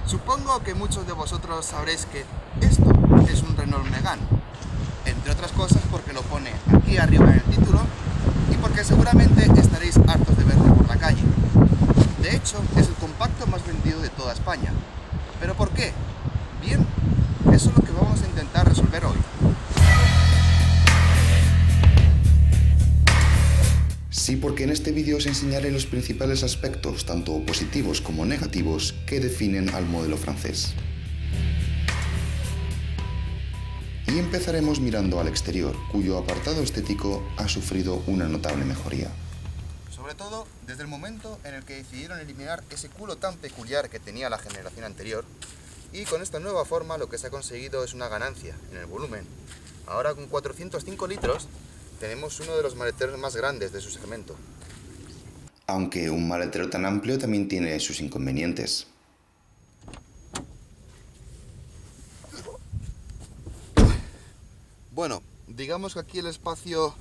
Supongo que muchos de vosotros sabréis que esto es un Renault Megane, entre otras cosas porque lo pone aquí arriba en el título y porque seguramente estaréis hartos de verlo por la calle. De hecho, es el compacto más vendido de toda España. ¿Pero por qué? Bien, eso es lo que vamos a intentar resolver hoy. Sí, porque en este vídeo os enseñaré los principales aspectos, tanto positivos como negativos, que definen al modelo francés. Y empezaremos mirando al exterior, cuyo apartado estético ha sufrido una notable mejoría. Sobre todo desde el momento en el que decidieron eliminar ese culo tan peculiar que tenía la generación anterior, y con esta nueva forma lo que se ha conseguido es una ganancia en el volumen. Ahora con 405 litros tenemos uno de los maleteros más grandes de su segmento. Aunque un maletero tan amplio también tiene sus inconvenientes. Bueno, digamos que aquí el espacio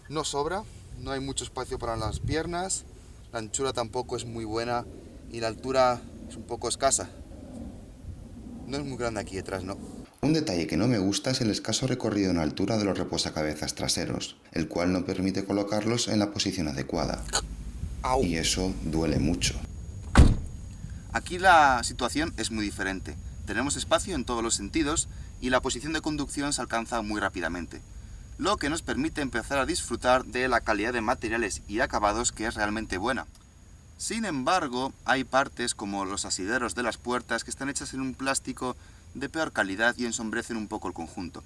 no sobra, no hay mucho espacio para las piernas, la anchura tampoco es muy buena y la altura es un poco escasa. No es muy grande aquí detrás, ¿no? Un detalle que no me gusta es el escaso recorrido en altura de los reposacabezas traseros, el cual no permite colocarlos en la posición adecuada. ¡Au! Y eso duele mucho. Aquí la situación es muy diferente. Tenemos espacio en todos los sentidos y la posición de conducción se alcanza muy rápidamente, lo que nos permite empezar a disfrutar de la calidad de materiales y acabados que es realmente buena. Sin embargo, hay partes como los asideros de las puertas que están hechas en un plástico de peor calidad y ensombrecen un poco el conjunto.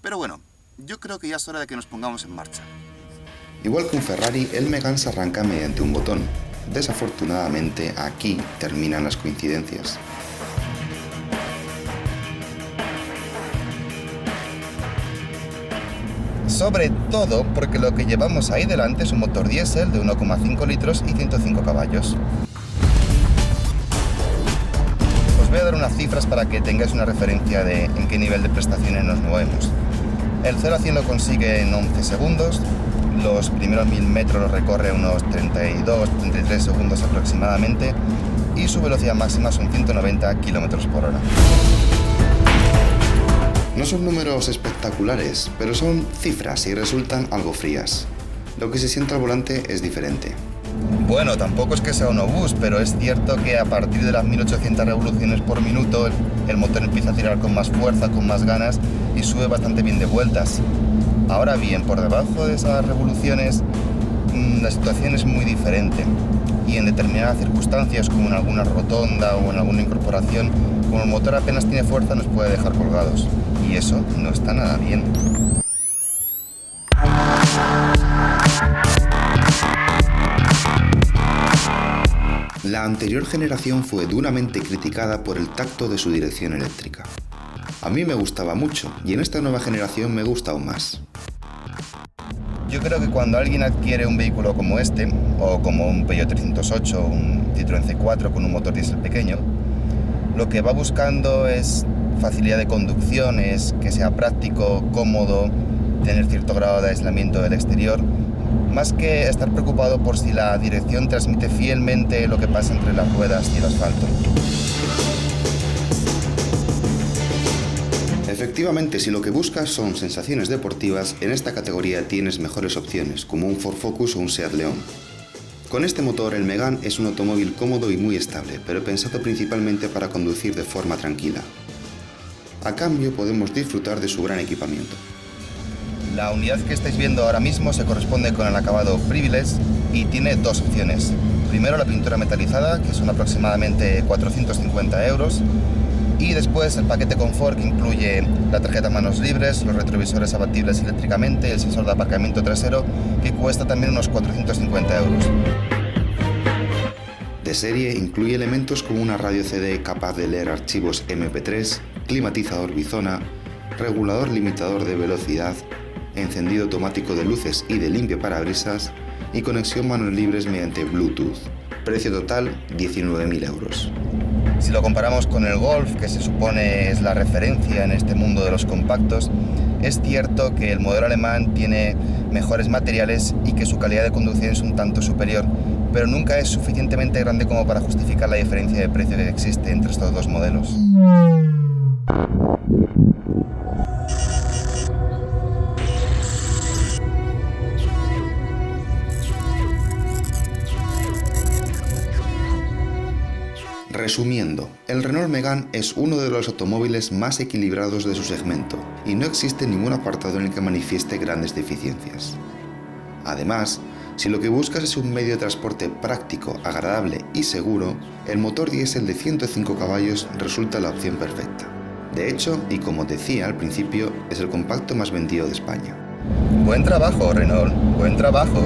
Pero bueno, yo creo que ya es hora de que nos pongamos en marcha. Igual que un Ferrari, el Megane se arranca mediante un botón. Desafortunadamente, aquí terminan las coincidencias. Sobre todo porque lo que llevamos ahí delante es un motor diésel de 1,5 litros y 105 caballos. Os voy a dar unas cifras para que tengáis una referencia de en qué nivel de prestaciones nos movemos. El 0 a 100 lo consigue en 11 segundos, los primeros 1000 metros los recorre unos 32-33 segundos aproximadamente y su velocidad máxima son 190 km por hora. No son números espectaculares, pero son cifras y resultan algo frías. Lo que se siente al volante es diferente. Bueno, tampoco es que sea un obús, pero es cierto que a partir de las 1800 revoluciones por minuto el motor empieza a tirar con más fuerza, con más ganas y sube bastante bien de vueltas. Ahora bien, por debajo de esas revoluciones la situación es muy diferente y en determinadas circunstancias, como en alguna rotonda o en alguna incorporación, como el motor apenas tiene fuerza nos puede dejar colgados y eso no está nada bien. La anterior generación fue duramente criticada por el tacto de su dirección eléctrica. A mí me gustaba mucho y en esta nueva generación me gusta aún más. Yo creo que cuando alguien adquiere un vehículo como este, o como un Peugeot 308 o un Citroën C4 con un motor diésel pequeño, lo que va buscando es facilidad de conducción, es que sea práctico, cómodo, tener cierto grado de aislamiento del exterior, más que estar preocupado por si la dirección transmite fielmente lo que pasa entre las ruedas y el asfalto. Efectivamente, si lo que buscas son sensaciones deportivas, en esta categoría tienes mejores opciones, como un Ford Focus o un Seat León. Con este motor, el Megane es un automóvil cómodo y muy estable, pero pensado principalmente para conducir de forma tranquila. A cambio, podemos disfrutar de su gran equipamiento. La unidad que estáis viendo ahora mismo se corresponde con el acabado Privilege y tiene dos opciones. Primero la pintura metalizada, que son aproximadamente 450 euros, y después el paquete confort que incluye la tarjeta manos libres, los retrovisores abatibles eléctricamente y el sensor de aparcamiento trasero, que cuesta también unos 450 euros. De serie incluye elementos como una radio CD capaz de leer archivos MP3, climatizador bizona, regulador limitador de velocidad, encendido automático de luces y de limpiaparabrisas y conexión manos libres mediante Bluetooth. Precio total 19.000 euros. Si lo comparamos con el Golf, que se supone es la referencia en este mundo de los compactos, es cierto que el modelo alemán tiene mejores materiales y que su calidad de conducción es un tanto superior, pero nunca es suficientemente grande como para justificar la diferencia de precio que existe entre estos dos modelos. Resumiendo, el Renault Megane es uno de los automóviles más equilibrados de su segmento y no existe ningún apartado en el que manifieste grandes deficiencias. Además, si lo que buscas es un medio de transporte práctico, agradable y seguro, el motor diésel de 105 caballos resulta la opción perfecta. De hecho, y como decía al principio, es el compacto más vendido de España. Buen trabajo, Renault, buen trabajo.